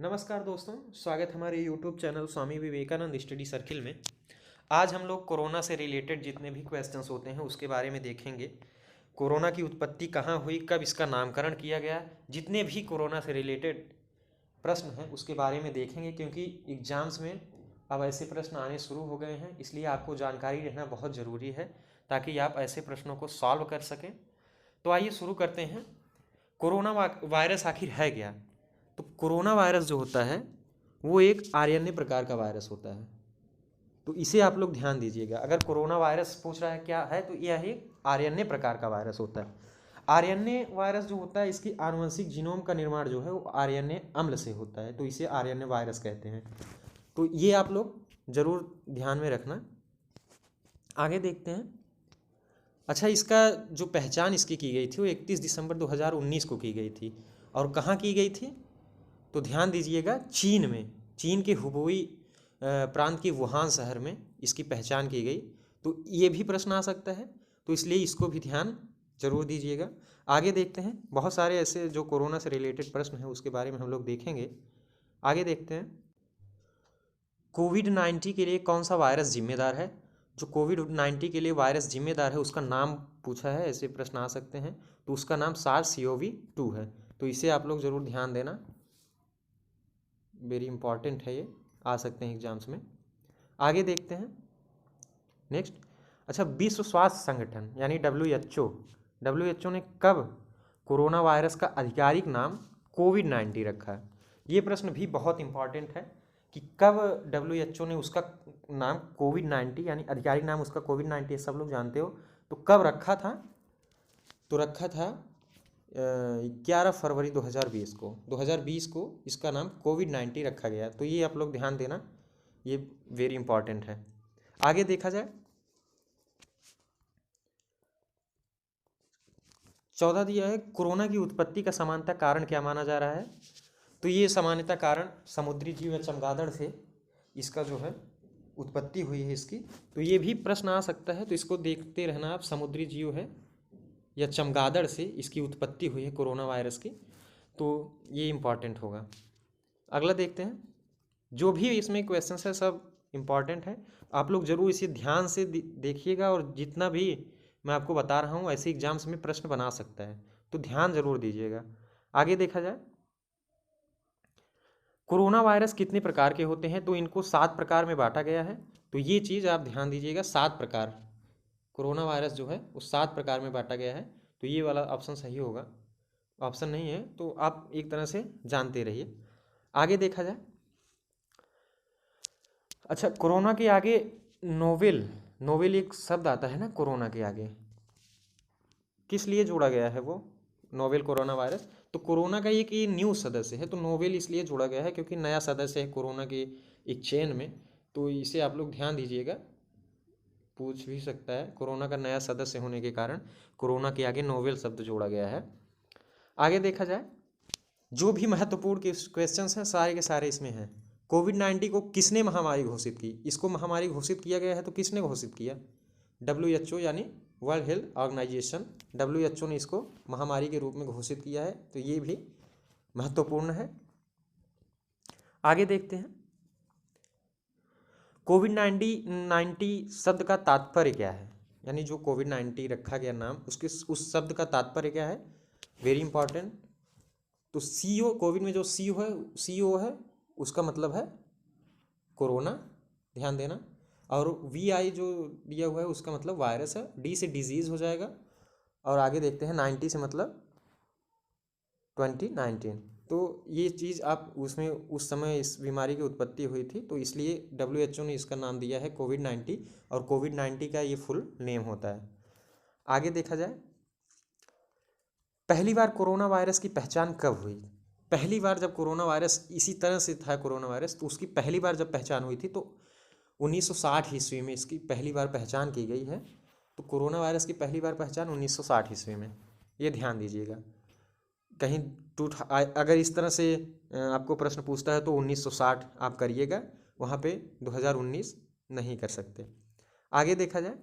नमस्कार दोस्तों, स्वागत हमारे YouTube channel Swami Vivekananda study circle में। आज हम लोग कोरोना से रिलेटेड जितने भी क्वेश्चंस होते हैं उसके बारे में देखेंगे। कोरोना की उत्पत्ति कहाँ हुई, कब इसका नामकरण किया गया, जितने भी कोरोना से रिलेटेड प्रश्न हैं उसके बारे में देखेंगे, क्योंकि एग्जाम्स में अब ऐसे प्रश्न आने शुरू हो गए हैं। इसलिए आपको जानकारी रहना बहुत ज़रूरी है ताकि आप ऐसे प्रश्नों को सॉल्व कर सकें। तो आइए शुरू करते हैं। कोरोना वायरस आखिर है क्या? तो कोरोना वायरस जो होता है वो एक आरएनए प्रकार का वायरस होता है। तो इसे आप लोग ध्यान दीजिएगा। अगर कोरोना वायरस पूछ रहा है क्या है, तो यह एक आरएनए प्रकार का वायरस होता है। आरएनए वायरस जो होता है, इसकी आनुवंशिक जीनोम का निर्माण जो है वो आरएनए अम्ल से होता है, तो इसे आरएनए वायरस कहते हैं। तो ये आप लोग जरूर ध्यान में रखना। आगे देखते हैं। अच्छा, इसका जो पहचान इसकी की गई थी वो 31 दिसंबर 2019 को की गई थी। और कहाँ की गई थी? तो ध्यान दीजिएगा, चीन में, चीन के हुबेई प्रांत के वुहान शहर में इसकी पहचान की गई। तो ये भी प्रश्न आ सकता है, तो इसलिए इसको भी ध्यान जरूर दीजिएगा। आगे देखते हैं। बहुत सारे ऐसे जो कोरोना से रिलेटेड प्रश्न हैं उसके बारे में हम लोग देखेंगे। आगे देखते हैं। कोविड-19 के लिए कौन सा वायरस जिम्मेदार है? जो कोविड-19 के लिए वायरस जिम्मेदार है उसका नाम पूछा है, ऐसे प्रश्न आ सकते हैं। तो उसका नाम SARS-CoV-2 है। तो इसे आप लोग ज़रूर ध्यान देना, वेरी इंपॉर्टेंट है, ये आ सकते हैं एग्जाम्स में। आगे देखते हैं नेक्स्ट। अच्छा, विश्व स्वास्थ्य संगठन यानी WHO ने कब कोरोना वायरस का आधिकारिक नाम कोविड-19 रखा है? ये प्रश्न भी बहुत इंपॉर्टेंट है कि कब WHO ने उसका नाम कोविड-19 यानी आधिकारिक नाम उसका कोविड-19, सब लोग जानते हो, तो कब रखा था? तो रखा था 11 फरवरी 2020 को इसका नाम कोविड-19 रखा गया। तो ये आप लोग ध्यान देना, ये वेरी इंपॉर्टेंट है। आगे देखा जाए, 14 दिया है, कोरोना की उत्पत्ति का सामान्यतः कारण क्या माना जा रहा है? तो ये सामान्यतः कारण समुद्री जीव या चमगादड़ से इसका जो है उत्पत्ति हुई है इसकी। तो ये भी प्रश्न आ सकता है, तो इसको देखते रहना आप। समुद्री जीव है या चमगादड़ से इसकी उत्पत्ति हुई है कोरोना वायरस की, तो ये इम्पॉर्टेंट होगा। अगला देखते हैं। जो भी इसमें क्वेश्चंस है सब इम्पॉर्टेंट है, आप लोग जरूर इसे ध्यान से देखिएगा। और जितना भी मैं आपको बता रहा हूँ ऐसे एग्जाम्स में प्रश्न बना सकता है, तो ध्यान जरूर दीजिएगा। आगे देखा जाए, कोरोना वायरस कितने प्रकार के होते हैं? तो इनको 7 प्रकार में बांटा गया है। तो ये चीज़ आप ध्यान दीजिएगा, 7 प्रकार कोरोना वायरस जो है वो 7 प्रकार में बांटा गया है। तो ये वाला ऑप्शन सही होगा, ऑप्शन नहीं है तो आप एक तरह से जानते रहिए। आगे देखा जाए। अच्छा, कोरोना के आगे नोवेल, नोवेल एक शब्द आता है ना कोरोना के आगे, किस लिए जोड़ा गया है वो नोवेल कोरोना वायरस? तो कोरोना का एक ये न्यू सदस्य है, तो नोवेल इसलिए जोड़ा गया है क्योंकि नया सदस्य है कोरोना के एक चेन में। तो इसे आप लोग ध्यान दीजिएगा, पूछ भी सकता है। कोरोना का नया सदस्य होने के कारण कोरोना के आगे नोवेल शब्द जोड़ा गया है। आगे देखा जाए, जो भी महत्वपूर्ण क्वेश्चंस हैं सारे के सारे इसमें हैं। कोविड-19 को किसने महामारी घोषित की? इसको महामारी घोषित किया गया है, तो किसने घोषित किया? WHO यानी वर्ल्ड हेल्थ ऑर्गेनाइजेशन, WHO ने इसको महामारी के रूप में घोषित किया है। तो ये भी महत्वपूर्ण है। आगे देखते हैं। कोविड-19 शब्द का तात्पर्य क्या है? यानी जो कोविड-19 रखा गया नाम, उसके उस शब्द का तात्पर्य क्या है? Very important. तो CO, कोविड में जो CO है उसका मतलब है कोरोना, ध्यान देना। और VI जो दिया हुआ है उसका मतलब वायरस है। D से डिजीज हो जाएगा। और आगे देखते हैं, 90 से मतलब 2019। तो ये चीज़ आप उसमें उस समय इस बीमारी की उत्पत्ति हुई थी, तो इसलिए WHO ने इसका नाम दिया है कोविड-19। और कोविड-19 का ये फुल नेम होता है। आगे देखा जाए, पहली बार कोरोना वायरस की पहचान कब हुई? पहली बार जब कोरोना वायरस इसी तरह से था कोरोना वायरस, तो उसकी पहली बार जब पहचान हुई थी तो 1960 ईस्वी में इसकी पहली बार पहचान की गई है। तो कोरोना वायरस की पहली बार पहचान 1960 ईस्वी में, ये ध्यान दीजिएगा। कहीं अगर इस तरह से आपको प्रश्न पूछता है तो 1960 आप करिएगा, वहाँ पे 2019 नहीं कर सकते। आगे देखा जाए,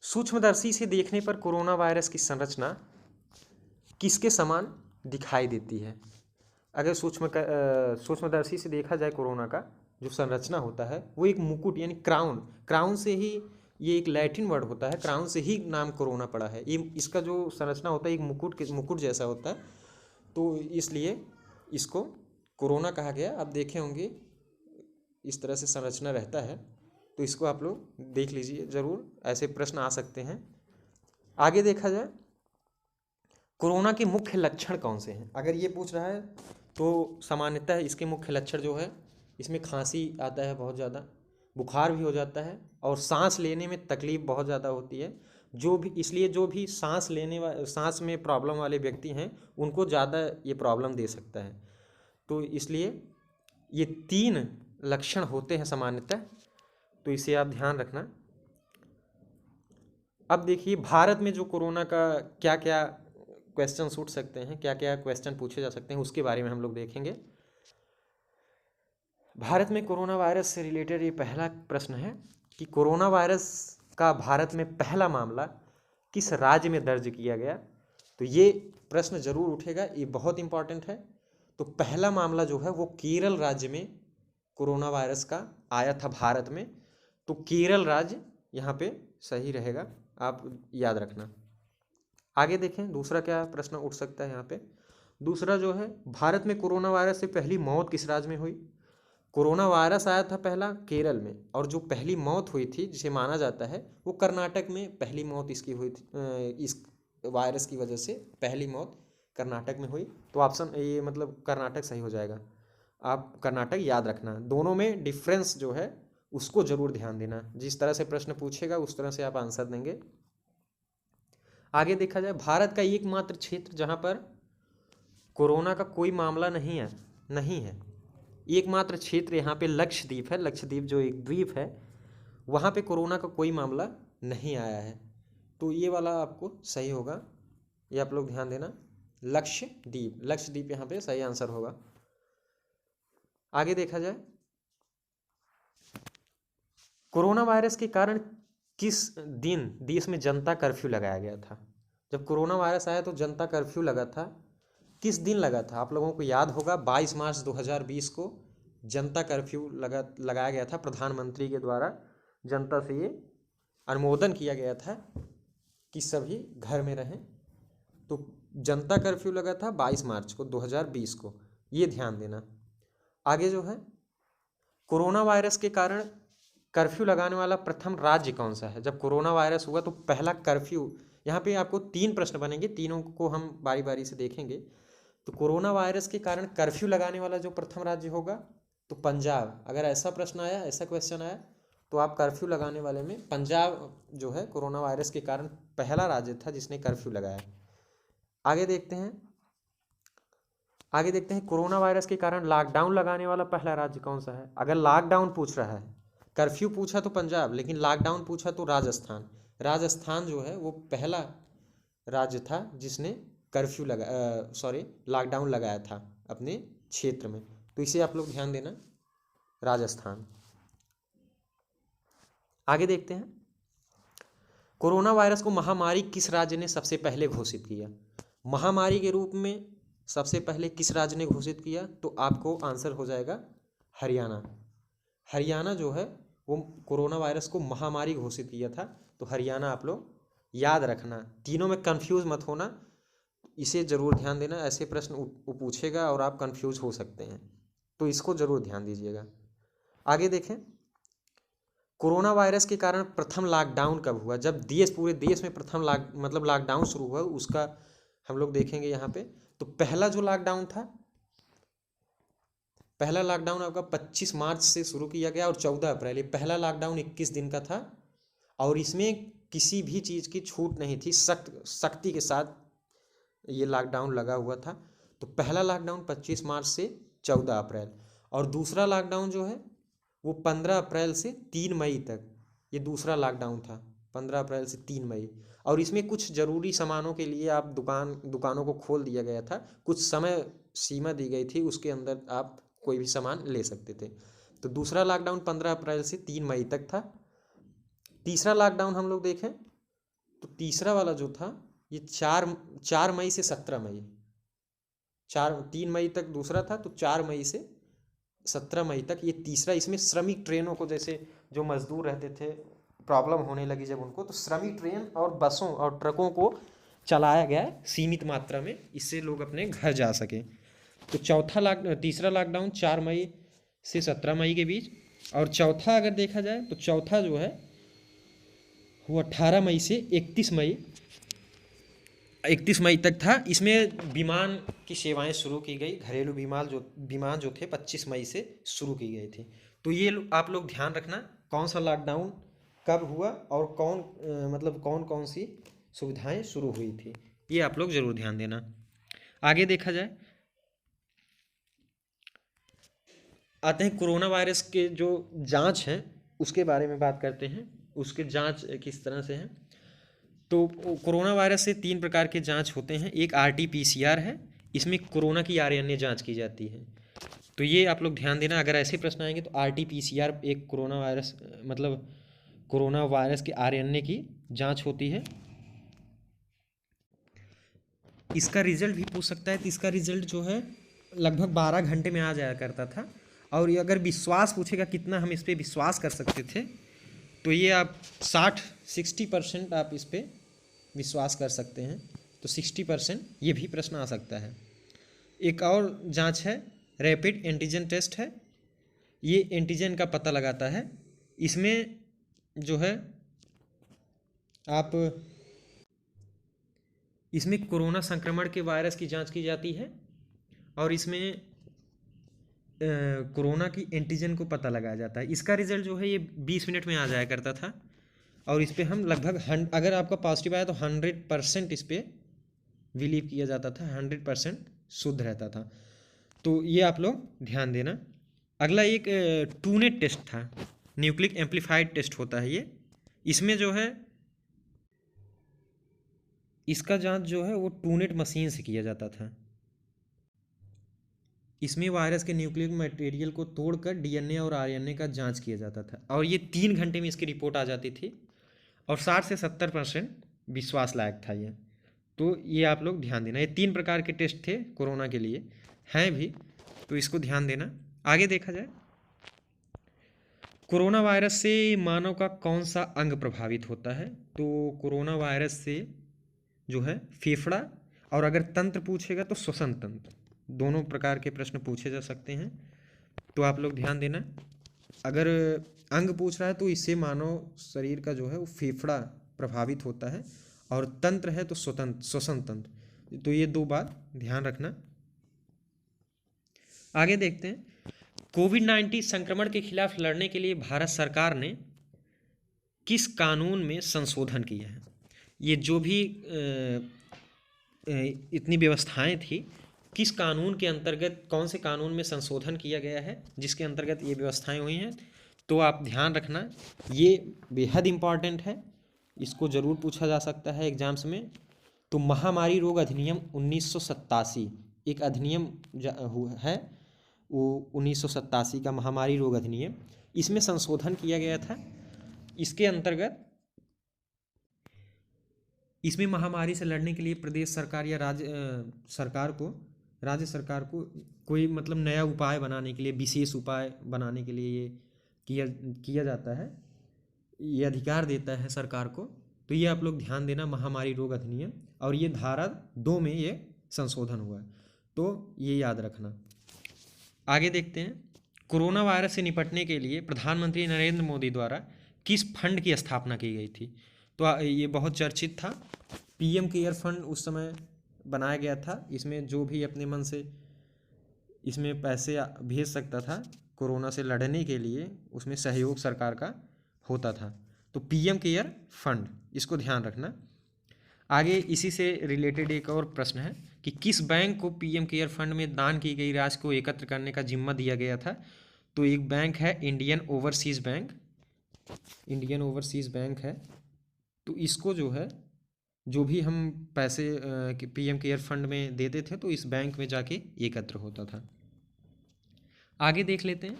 सूक्ष्मदर्शी से देखने पर कोरोना वायरस की संरचना किसके समान दिखाई देती है? अगर सूक्ष्मदर्शी से देखा जाए कोरोना का जो संरचना होता है वो एक मुकुट यानी क्राउन से ही, ये एक लैटिन वर्ड होता है, क्राउन से ही नाम कोरोना पड़ा है। ये इसका जो संरचना होता है एक मुकुट जैसा होता है, तो इसलिए इसको कोरोना कहा गया। आप देखे होंगे इस तरह से संरचना रहता है, तो इसको आप लोग देख लीजिए ज़रूर, ऐसे प्रश्न आ सकते हैं। आगे देखा जाए कोरोना के मुख्य लक्षण कौन से हैं, अगर ये पूछ रहा है तो सामान्यतः इसके मुख्य लक्षण जो है, इसमें खांसी आता है बहुत ज़्यादा, बुखार भी हो जाता है और सांस लेने में तकलीफ बहुत ज़्यादा होती है। इसलिए जो भी सांस में प्रॉब्लम वाले व्यक्ति हैं उनको ज़्यादा ये प्रॉब्लम दे सकता है। तो इसलिए ये 3 लक्षण होते हैं सामान्यतः, तो इसे आप ध्यान रखना। अब देखिए भारत में जो कोरोना का क्या क्या क्वेश्चन उठ सकते हैं, क्या क्या क्वेश्चन पूछे जा सकते हैं, उसके बारे में हम लोग देखेंगे। भारत में कोरोना वायरस से रिलेटेड ये पहला प्रश्न है कि कोरोना वायरस का भारत में पहला मामला किस राज्य में दर्ज किया गया। तो ये प्रश्न जरूर उठेगा, ये बहुत इंपॉर्टेंट है। तो पहला मामला जो है वो केरल राज्य में कोरोना वायरस का आया था भारत में, तो केरल राज्य यहाँ पे सही रहेगा, आप याद रखना। आगे देखें दूसरा क्या प्रश्न उठ सकता है यहाँ पे। दूसरा जो है, भारत में कोरोना वायरस से पहली मौत किस राज्य में हुई। कोरोना वायरस आया था पहला केरल में, और जो पहली मौत हुई थी जिसे माना जाता है वो कर्नाटक में पहली मौत इसकी हुई थी। इस वायरस की वजह से पहली मौत कर्नाटक में हुई, तो ऑप्शन ये मतलब कर्नाटक सही हो जाएगा। आप कर्नाटक याद रखना, दोनों में डिफरेंस जो है उसको जरूर ध्यान देना, जिस तरह से प्रश्न पूछेगा उस तरह से आप आंसर देंगे। आगे देखा जाए भारत का एकमात्र क्षेत्र जहां पर कोरोना का कोई मामला नहीं है, एकमात्र क्षेत्र यहाँ पे लक्षद्वीप है। लक्षद्वीप जो एक द्वीप है वहाँ पे कोरोना का कोई मामला नहीं आया है, तो ये वाला आपको सही होगा, ये आप लोग ध्यान देना। लक्षद्वीप यहाँ पे सही आंसर होगा। आगे देखा जाए कोरोना वायरस के कारण किस दिन देश में जनता कर्फ्यू लगाया गया था। जब कोरोना वायरस आया तो जनता कर्फ्यू लगा था, किस दिन लगा था आप लोगों को याद होगा, 22 मार्च 2020 को जनता कर्फ्यू लगाया गया था। प्रधानमंत्री के द्वारा जनता से ये अनुमोदन किया गया था कि सभी घर में रहें, तो जनता कर्फ्यू लगा था 22 मार्च को 2020 को, ये ध्यान देना। आगे जो है कोरोना वायरस के कारण कर्फ्यू लगाने वाला प्रथम राज्य कौन सा है। जब कोरोना वायरस हुआ तो पहला कर्फ्यू, यहाँ पे आपको 3 प्रश्न बनेंगे, तीनों को हम बारी बारी से देखेंगे। तो कोरोना वायरस के कारण कर्फ्यू लगाने वाला जो प्रथम राज्य होगा तो पंजाब। अगर ऐसा प्रश्न आया, ऐसा क्वेश्चन आया तो आप कर्फ्यू लगाने वाले में पंजाब जो है कोरोना वायरस के कारण पहला राज्य था जिसने कर्फ्यू लगाया। आगे देखते हैं कोरोना वायरस के कारण लॉकडाउन लगाने वाला पहला राज्य कौन सा है। अगर लॉकडाउन पूछ रहा है, कर्फ्यू पूछा तो पंजाब, लेकिन लॉकडाउन पूछा तो राजस्थान जो है वो पहला राज्य था जिसने लॉकडाउन लगाया था अपने क्षेत्र में, तो इसे आप लोग ध्यान देना, राजस्थान। आगे देखते हैं कोरोना वायरस को महामारी किस राज्य ने सबसे पहले घोषित किया। महामारी के रूप में सबसे पहले किस राज्य ने घोषित किया, तो आपको आंसर हो जाएगा हरियाणा जो है वो कोरोना वायरस को महामारी घोषित किया था, तो हरियाणा आप लोग याद रखना। तीनों में कंफ्यूज मत होना, इसे जरूर ध्यान देना, ऐसे प्रश्न पूछेगा और आप कंफ्यूज हो सकते हैं, तो इसको जरूर ध्यान दीजिएगा। आगे देखें कोरोना वायरस के कारण प्रथम लॉकडाउन कब हुआ। जब पूरे देश में प्रथम लॉकडाउन शुरू हुआ उसका हम लोग देखेंगे यहाँ पे। तो पहला जो लॉकडाउन था, पहला लॉकडाउन आपका 25 मार्च से शुरू किया गया और 14 अप्रैल, ये पहला लॉकडाउन 21 दिन का था और इसमें किसी भी चीज़ की छूट नहीं थी, सख्ती के साथ ये लॉकडाउन लगा हुआ था। तो पहला लॉकडाउन 25 मार्च से 14 अप्रैल, और दूसरा लॉकडाउन जो है वो 15 अप्रैल से 3 मई तक, ये दूसरा लॉकडाउन था 15 अप्रैल से 3 मई। और इसमें कुछ ज़रूरी सामानों के लिए आप दुकानों को खोल दिया गया था, कुछ समय सीमा दी गई थी, उसके अंदर आप कोई भी सामान ले सकते थे। तो दूसरा लॉकडाउन 15 अप्रैल से 3 मई तक था। तीसरा लॉकडाउन हम लोग देखें तो तीसरा वाला जो था ये 4 मई से 17 मई, 3 मई तक दूसरा था, तो 4 मई से 17 मई तक ये तीसरा। इसमें श्रमिक ट्रेनों को, जैसे जो मजदूर रहते थे, प्रॉब्लम होने लगी जब उनको, तो श्रमिक ट्रेन और बसों और ट्रकों को चलाया गया है सीमित मात्रा में, इससे लोग अपने घर जा सकें। तो तीसरा लॉकडाउन 4 मई से 17 मई के बीच, और चौथा अगर देखा जाए तो चौथा जो है वो 18 मई से 31 मई तक था। इसमें विमान की सेवाएं शुरू की गई, घरेलू विमान जो थे 25 मई से शुरू की गई थी। तो ये आप लोग ध्यान रखना कौन सा लॉकडाउन कब हुआ और मतलब कौन कौन सी सुविधाएं शुरू हुई थी, ये आप लोग ज़रूर ध्यान देना। आगे देखा जाए, आते हैं कोरोना वायरस के जो जांच हैं उसके बारे में बात करते हैं, उसके जांच किस तरह से हैं। तो कोरोना वायरस से 3 प्रकार के जांच होते हैं। एक RT-PCR है, इसमें कोरोना की RNA जांच की जाती है। तो ये आप लोग ध्यान देना, अगर ऐसे प्रश्न आएंगे तो RT-PCR एक कोरोना वायरस के RNA की जांच होती है। इसका रिजल्ट भी पूछ सकता है, तो इसका रिजल्ट जो है लगभग 12 घंटे में आ जाया करता था। और ये अगर विश्वास पूछेगा कितना हम इस पर विश्वास कर सकते थे, तो ये आप 60% आप इस पर विश्वास कर सकते हैं। तो 60% ये भी प्रश्न आ सकता है। एक और जांच है, रैपिड एंटीजन टेस्ट है, ये एंटीजन का पता लगाता है। इसमें जो है इसमें कोरोना संक्रमण के वायरस की जांच की जाती है, और इसमें कोरोना की एंटीजन को पता लगाया जाता है। इसका रिजल्ट जो है ये 20 मिनट में आ जाया करता था, और इस पर हम लगभग अगर आपका पॉजिटिव आया तो 100% इस पर बिलीव किया जाता था, 100% शुद्ध रहता था। तो ये आप लोग ध्यान देना। अगला एक टूनेट टेस्ट था, न्यूक्लिक एम्पलीफाइड टेस्ट होता है ये। इसमें जो है इसका जांच जो है वो टूनेट मशीन से किया जाता था। इसमें वायरस के न्यूक्लिक मटेरियल को तोड़कर DNA और RNA का जांच किया जाता था, और ये 3 घंटे में इसकी रिपोर्ट आ जाती थी, और 60 से 70% विश्वास लायक था ये। तो ये आप लोग ध्यान देना, ये 3 प्रकार के टेस्ट थे कोरोना के लिए, हैं भी, तो इसको ध्यान देना। आगे देखा जाए, कोरोना वायरस से मानव का कौन सा अंग प्रभावित होता है। तो कोरोना वायरस से जो है फेफड़ा, और अगर तंत्र पूछेगा तो श्वसन तंत्र, दोनों प्रकार के प्रश्न पूछे जा सकते हैं। तो आप लोग ध्यान देना, अगर अंग पूछ रहा है तो इससे मानव शरीर का जो है वो फेफड़ा प्रभावित होता है, और तंत्र है तो श्वसन तंत्र। तो ये 2 बात ध्यान रखना। आगे देखते हैं, कोविड-19 संक्रमण के खिलाफ लड़ने के लिए भारत सरकार ने किस कानून में संशोधन किया है। ये जो भी इतनी व्यवस्थाएं थी, किस कानून के अंतर्गत, कौन से कानून में संशोधन किया गया है जिसके अंतर्गत ये व्यवस्थाएं हुई हैं, तो आप ध्यान रखना, ये बेहद इम्पॉर्टेंट है, इसको ज़रूर पूछा जा सकता है एग्जाम्स में। तो महामारी रोग अधिनियम 1987 एक अधिनियम है, वो 1987 का महामारी रोग अधिनियम, इसमें संशोधन किया गया था। इसके अंतर्गत इसमें महामारी से लड़ने के लिए प्रदेश सरकार या राज्य सरकार को कोई मतलब नया उपाय बनाने के लिए, विशेष उपाय बनाने के लिए ये किया जाता है, ये अधिकार देता है सरकार को। तो ये आप लोग ध्यान देना, महामारी रोग अधिनियम, और ये धारा 2 में ये संशोधन हुआ है, तो ये याद रखना। आगे देखते हैं, कोरोना वायरस से निपटने के लिए प्रधानमंत्री नरेंद्र मोदी द्वारा किस फंड की स्थापना की गई थी। तो ये बहुत चर्चित था, PM केयर फंड उस समय बनाया गया था। इसमें जो भी अपने मन से इसमें पैसे भेज सकता था कोरोना से लड़ने के लिए, उसमें सहयोग सरकार का होता था। तो PM केयर फंड, इसको ध्यान रखना। आगे इसी से रिलेटेड एक और प्रश्न है कि किस बैंक को PM केयर फंड में दान की गई राशि को एकत्र करने का जिम्मा दिया गया था। तो एक बैंक है इंडियन ओवरसीज़ बैंक है। तो इसको जो है, जो भी हम पैसे PM केयर फंड में देते थे तो इस बैंक में जाके एकत्र होता था। आगे देख लेते हैं,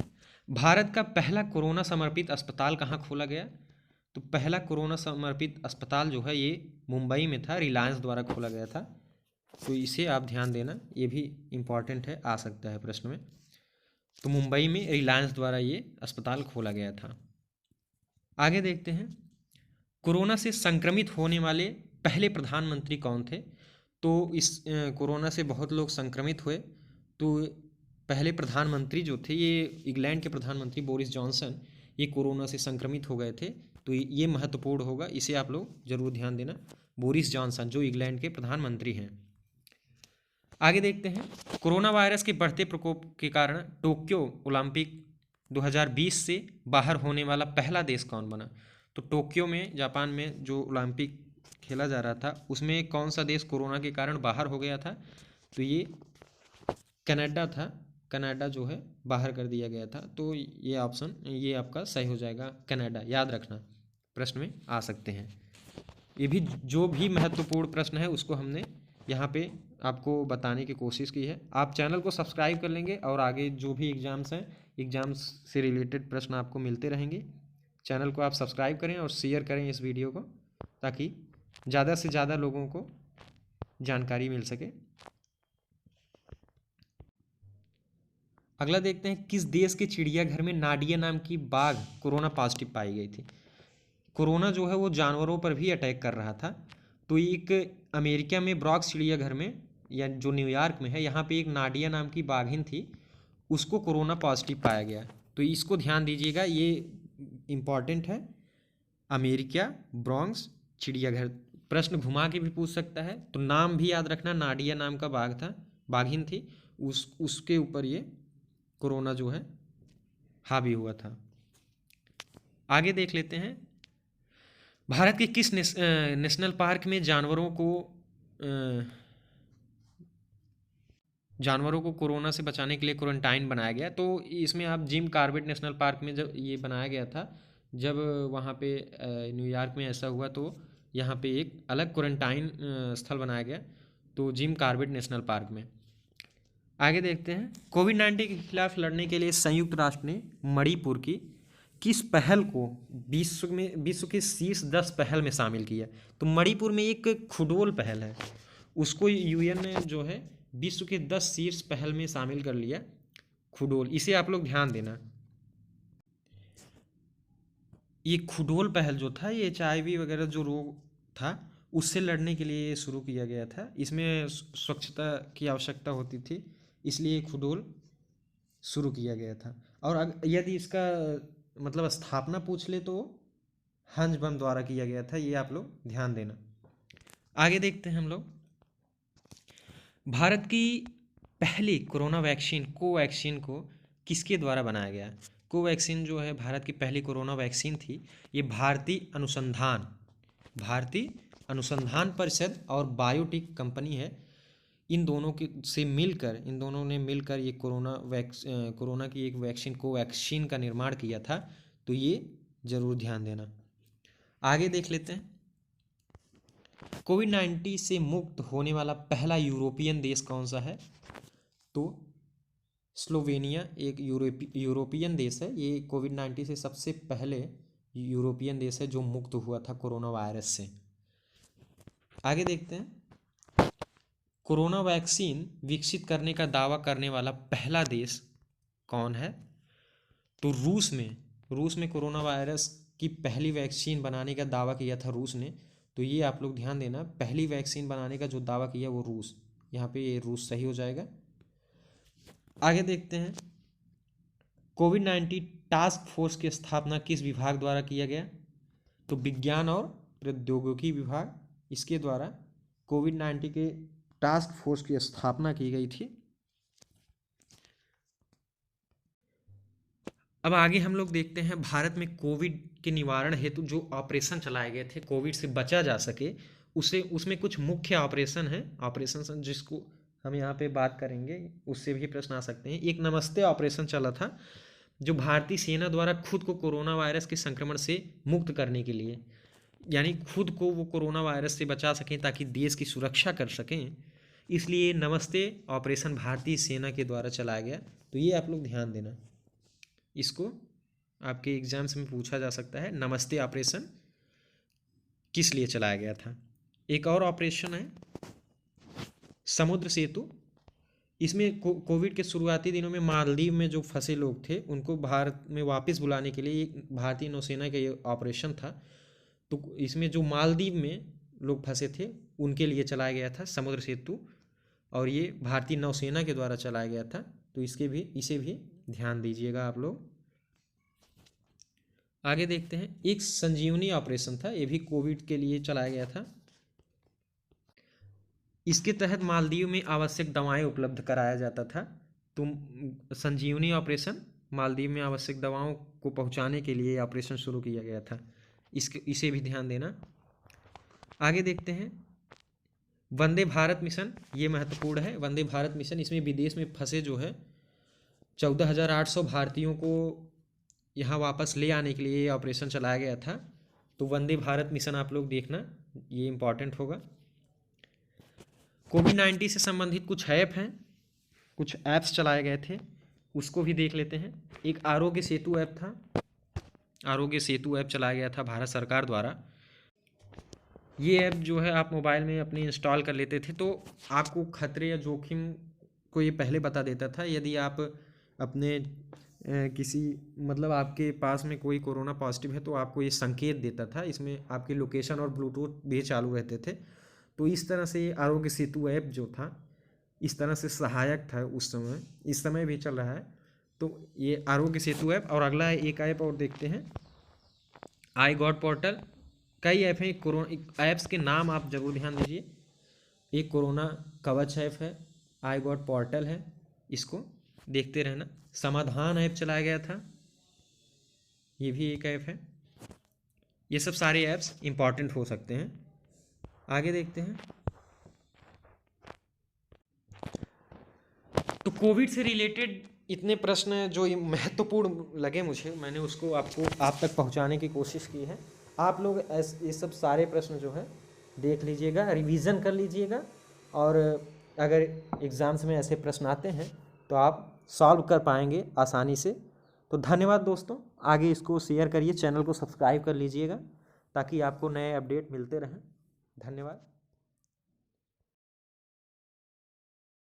भारत का पहला कोरोना समर्पित अस्पताल कहाँ खोला गया। तो पहला कोरोना समर्पित अस्पताल जो है ये मुंबई में था, रिलायंस द्वारा खोला गया था। तो इसे आप ध्यान देना, ये भी इम्पॉर्टेंट है, आ सकता है प्रश्न में। तो मुंबई में रिलायंस द्वारा ये अस्पताल खोला गया था। आगे देखते हैं, कोरोना से संक्रमित होने वाले पहले प्रधानमंत्री कौन थे? तो इस कोरोना से बहुत लोग संक्रमित हुए, तो पहले प्रधानमंत्री जो थे ये इंग्लैंड के प्रधानमंत्री बोरिस जॉनसन, ये कोरोना से संक्रमित हो गए थे। तो ये महत्वपूर्ण होगा, इसे आप लोग जरूर ध्यान देना, बोरिस जॉनसन जो इंग्लैंड के प्रधानमंत्री हैं। आगे देखते हैं, कोरोना वायरस के बढ़ते प्रकोप के कारण टोक्यो ओलंपिक 2020 से बाहर होने वाला पहला देश कौन बना? तो टोक्यो में, जापान में जो ओलंपिक खेला जा रहा था उसमें कौन सा देश कोरोना के कारण बाहर हो गया था? तो ये कनाडा था। कनाडा जो है बाहर कर दिया गया था। तो ये ऑप्शन, ये आपका सही हो जाएगा, कनाडा। याद रखना, प्रश्न में आ सकते हैं। ये भी जो भी महत्वपूर्ण प्रश्न है उसको हमने यहाँ पे आपको बताने की कोशिश की है। आप चैनल को सब्सक्राइब कर लेंगे और आगे जो भी एग्ज़ाम्स हैं, एग्ज़ाम्स से रिलेटेड प्रश्न आपको मिलते रहेंगे। चैनल को आप सब्सक्राइब करें और शेयर करें इस वीडियो को, ताकि ज़्यादा से ज़्यादा लोगों को जानकारी मिल सके। अगला देखते हैं, किस देश के चिड़ियाघर में नाडिया नाम की बाघ कोरोना पॉजिटिव पाई गई थी? कोरोना जो है वो जानवरों पर भी अटैक कर रहा था। तो एक अमेरिका में ब्रॉक्स चिड़ियाघर में, या जो न्यूयॉर्क में है, यहाँ पे एक नाडिया नाम की बाघिन थी, उसको कोरोना पॉजिटिव पाया गया। तो इसको ध्यान दीजिएगा, ये इम्पॉर्टेंट है। अमेरिका ब्रॉन्क्स चिड़ियाघर, प्रश्न घुमा के भी पूछ सकता है। तो नाम भी याद रखना, नाडिया नाम का बाघ था, बाघिन थी, उसके ऊपर ये कोरोना जो है हावी हुआ था। आगे देख लेते हैं, भारत के किस नेशनल पार्क में जानवरों को कोरोना से बचाने के लिए क्वारंटाइन बनाया गया? तो इसमें आप जिम कॉर्बेट नेशनल पार्क में जब ये बनाया गया था, जब वहाँ पे न्यूयॉर्क में ऐसा हुआ, तो यहाँ पे एक अलग क्वारंटाइन स्थल बनाया गया, तो जिम कॉर्बेट नेशनल पार्क में। आगे देखते हैं, कोविड-19 के खिलाफ लड़ने के लिए संयुक्त राष्ट्र ने मणिपुर की किस पहल को विश्व के शीर्ष 10 पहल में शामिल किया? तो मणिपुर में एक खुडोल पहल है, उसको यूएन ने जो है विश्व के 10 शीर्ष पहल में शामिल कर लिया, खुडोल। इसे आप लोग ध्यान देना। ये खुडोल पहल जो था, ये HIV वगैरह जो रोग था उससे लड़ने के लिए शुरू किया गया था। इसमें स्वच्छता की आवश्यकता होती थी, इसलिए खुडोल शुरू किया गया था। और यदि इसका मतलब स्थापना पूछ ले तो हंसबम द्वारा किया गया था, ये आप लोग ध्यान देना। आगे देखते हैं हम लोग, भारत की पहली कोरोना वैक्सीन कोवैक्सीन को किसके द्वारा बनाया गया? कोवैक्सीन जो है भारत की पहली कोरोना वैक्सीन थी, ये भारतीय अनुसंधान परिषद और बायोटेक कंपनी है, इन दोनों ने मिलकर ये कोरोना की एक वैक्सीन कोवैक्सीन का निर्माण किया था। तो ये जरूर ध्यान देना। आगे देख लेते हैं, कोविड-19 से मुक्त होने वाला पहला यूरोपियन देश कौन सा है? तो स्लोवेनिया एक यूरोपियन देश है, ये कोविड-19 से सबसे पहले यूरोपियन देश है जो मुक्त हुआ था कोरोना वायरस से। आगे देखते हैं, कोरोना वैक्सीन विकसित करने का दावा करने वाला पहला देश कौन है? तो रूस में कोरोना वायरस की पहली वैक्सीन बनाने का दावा किया था रूस ने। तो ये आप लोग ध्यान देना, पहली वैक्सीन बनाने का जो दावा किया वो रूस, यहाँ पे ये रूस सही हो जाएगा। आगे देखते हैं, कोविड-19 टास्क फोर्स की स्थापना किस विभाग द्वारा किया गया? तो विज्ञान और प्रौद्योगिकी विभाग, इसके द्वारा कोविड-19 के टास्क फोर्स की स्थापना की गई थी। अब आगे हम लोग देखते हैं, भारत में कोविड के निवारण हेतु जो ऑपरेशन चलाए गए थे, कोविड से बचा जा सके, उसमें कुछ मुख्य ऑपरेशन जिसको हम यहाँ पे बात करेंगे, उससे भी प्रश्न आ सकते हैं। एक नमस्ते ऑपरेशन चला था, जो भारतीय सेना द्वारा खुद को कोरोना वायरस के संक्रमण से मुक्त करने के लिए, यानी खुद को वो कोरोना वायरस से बचा सकें ताकि देश की सुरक्षा कर सकें, इसलिए नमस्ते ऑपरेशन भारतीय सेना के द्वारा चलाया गया। तो ये आप लोग ध्यान देना, इसको आपके एग्जाम्स में पूछा जा सकता है, नमस्ते ऑपरेशन किस लिए चलाया गया था। एक और ऑपरेशन है समुद्र सेतु, इसमें कोविड के शुरुआती दिनों में मालदीव में जो फंसे लोग थे उनको भारत में वापस बुलाने के लिए एक भारतीय नौसेना का ये ऑपरेशन था। तो इसमें जो मालदीव में लोग फंसे थे उनके लिए चलाया गया था समुद्र सेतु, और ये भारतीय नौसेना के द्वारा चलाया गया था। तो इसे भी ध्यान दीजिएगा आप लोग। आगे देखते हैं, एक संजीवनी ऑपरेशन था, ये भी कोविड के लिए चलाया गया था। इसके तहत मालदीव में आवश्यक दवाएं उपलब्ध कराया जाता था। तो संजीवनी ऑपरेशन, मालदीव में आवश्यक दवाओं को पहुंचाने के लिए ऑपरेशन शुरू किया गया था। इसे भी ध्यान देना। आगे देखते हैं, वंदे भारत मिशन, ये महत्वपूर्ण है। वंदे भारत मिशन, इसमें विदेश में फंसे जो है 14,800 भारतीयों को यहाँ वापस ले आने के लिए ये ऑपरेशन चलाया गया था। तो वंदे भारत मिशन आप लोग देखना, ये इम्पॉर्टेंट होगा। कोविड-19 से संबंधित कुछ ऐप हैं, कुछ ऐप्स चलाए गए थे, उसको भी देख लेते हैं। एक आरोग्य सेतु ऐप था, आरोग्य सेतु ऐप चलाया गया था भारत सरकार द्वारा। ये ऐप जो है आप मोबाइल में अपने इंस्टॉल कर लेते थे, तो आपको खतरे या जोखिम को ये पहले बता देता था। यदि आप अपने किसी मतलब आपके पास में कोई कोरोना पॉजिटिव है तो आपको ये संकेत देता था। इसमें आपकी लोकेशन और ब्लूटूथ भी चालू रहते थे। तो इस तरह से आरोग्य सेतु ऐप जो था इस तरह से सहायक था उस समय, इस समय भी चल रहा है। तो ये आरोग्य सेतु ऐप, और अगला एक ऐप और देखते हैं, आई गॉट पोर्टल। कई ऐप हैं, कोरोना ऐप्स के नाम आप जरूर ध्यान दीजिए। एक कोरोना कवच ऐप है, आई गॉट पोर्टल है, इसको देखते रहना। समाधान ऐप चलाया गया था, ये भी एक ऐप है। ये सब सारे ऐप्स इंपॉर्टेंट हो सकते हैं। आगे देखते हैं, तो कोविड से रिलेटेड इतने प्रश्न जो महत्वपूर्ण लगे मुझे, मैंने उसको आप तक पहुंचाने की कोशिश की है। आप लोग ये सब सारे प्रश्न जो है देख लीजिएगा, रिवीजन कर लीजिएगा, और अगर एग्ज़ाम्स में ऐसे प्रश्न आते हैं तो आप सॉल्व कर पाएंगे आसानी से। तो धन्यवाद दोस्तों, आगे इसको शेयर करिए, चैनल को सब्सक्राइब कर लीजिएगा ताकि आपको नए अपडेट मिलते रहें। धन्यवाद।